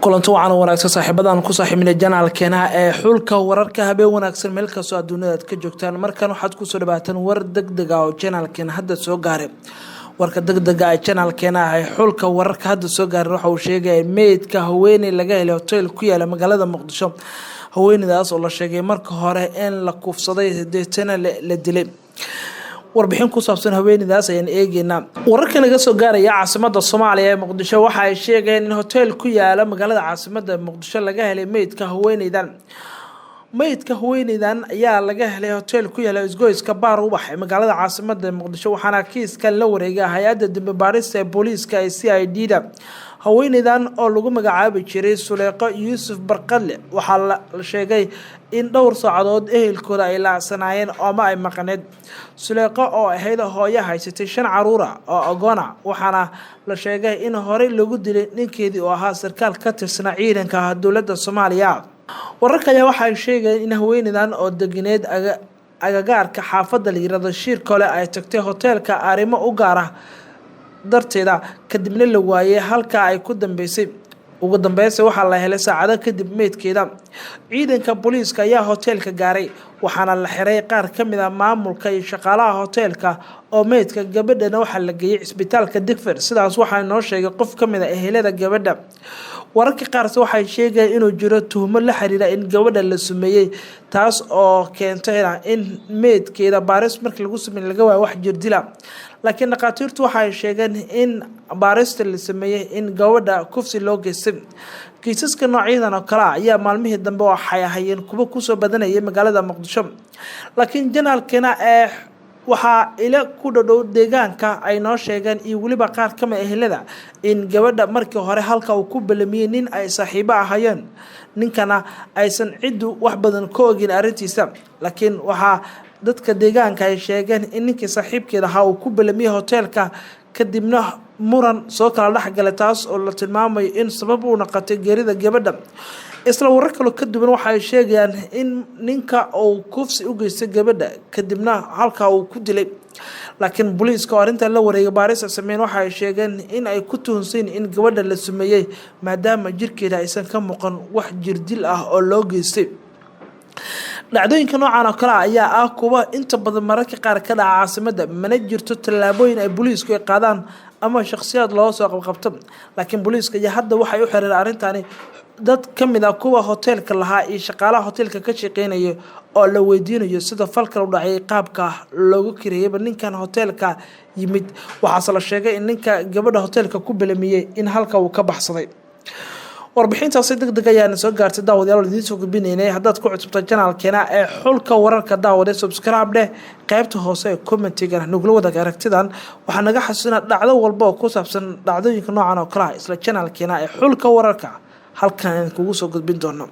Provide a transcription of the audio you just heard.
kulanti wacan wanaagsan saaxiibadan ku saaxiibnay janaalkeena ee xulka wararka habeen wanaagsan meel kastoo adduunyada ka joogtaan markan waxaad ku soo dhawaataan war degdeg ah oo janaalkeena hadda soo gaaray warka degdega ee janaalkeena ah ee xulka wararka hadda soo gaaray waxa uu sheegay meydka haweeney laga helay hotel ku yaala magaalada Muqdisho haweeneydaas oo la sheegay marka hore in la kufsaday deetana la dilay warbixin ku saabsan haweeneydaas ayaan eegaynaa wararka naga soo gaaraya caasimadda Soomaaliya ee Muqdisho waxa ay sheegeen in hotel ku yaala magaalada caasimadda Muqdisho laga helay meydka haweeneydan ayaa laga helay hotel ku yaala isgoyska Baar Ubax ee magaalada caasimadda Muqdisho waxaana kiiskan la wareegay hay'adda dambi baarista ee booliiska ee CID-da haweeneydan oo lagu magacaabi jiray Suleeqo Yuusuf Barqadle waxaa la sheegay in dhowr saacadood ehelkooda ay laacsanaayeen ama ay maqaneed Suleeqo oo ahayd hooyo haysatay 5 caruur ah oo agoona waxaana la sheegay in hore lagu dilay ninkeedii oo ahaa sarkaal ka tirsan ciidanka dowladda Soomaaliya wararka ayaa waxa ay sheegeen in haweeneydan oo deganeed agagaarka xaafadda la yiraahdo Shirkole ay tagtay hotelka arrimo u gaar ah darteeda kadibna la waayay halka ay ku dambeysay ugu dambeysay waxa la helay saacado kadib meedkeeda ciidanka booliiska ayaa hotelka gaaray waxaana la xiray qaar kamid ah maamulka iyo shaqaalaha hotelka oo meedka gabadhana waxa la geeyay isbitaalka Digfeer sidaas waxa noo sheegay qof kamid ah ehelada gabadha wararka qaar waxay sheegeen inuu jiro tuhmo la xiriira in gabadha la sumeeyay taas oo keentay in meedkeeda baaris markii lagu sameeyay laga waayo wax jirdila laakiin dhaqaatiirtu waxay sheegeen in baarista la sameeyay in gabadha kufsi loo geystay kiisaska noocyadan oo kala ayaa maalmihii dambe waxay ahaayeen kuwa ku soo badanayay magaalada Muqdisho laakiin janaalkeena ee waxaa ila ku dhow deegaanka ay noo sheegeen iyo waliba qaar kamid ehelada in gabadha markii hore halka uu ku balamiyay nin ay saaxiibo ahaayeen ninkana aysan cidu wax badan ka ogin arintiisa laakiin waxa dadka deegaanka ay sheegeen in ninkii saaxiibkeeda ahaa uu ku balamiyay hotelka kadibna muran soo kala dhaxgalay taas oo la tilmaamay in sabab uu noqotay geerida gabadha isla warar kale ka duwan waxa ay sheegayaan in ninka uu kufsi u geystay gabadha kadibna halka uu ku dilay laakiin booliiska arinta la wareegay baarista sameyn waxa ay sheegeen in ay ku tuhunsan in gabadha la sumeeyay maadaama jirkeeda aysan ka muuqan wax jirdil ah oo loo geystay dhacdooyinka noocan oo kale ayaa ah kuwa inta badan mararka qaar ka dhaca caasimadda mana jirto tallaabooyin ay booliisku ay qaadaan ama shakhsiyaad loo soo qabqabto laakiin booliiska ayaa hadda waxay u xiriireen arintani dad kamid ah kuwa hotelka lahaa iyo shaqaalaha hotelka ka shaqeynaya oo la weydiinayo sida falka u dhacay qaabka loogu kireeyay ninkan hotelka yimid waxaase la sheegay in ninka gabadha hotelka ku balamiyay in halka uu ka baxsaday warbixintaasi degdeg ayaan soo gaartay daawadayaal idiin soo gudbinaynay haddaad ku cusubtay janaalkeena ee xulka wararka daawada subscribe dheh qaybta hoose ee commentiga nugula wadaag aragtidan waxaa naga xasuusina dhacdo walba oo ku saabsan dhacdooyinka noocan oo kale isla janaalkeena ee xulka wararka halkan kugu soo gudbin doono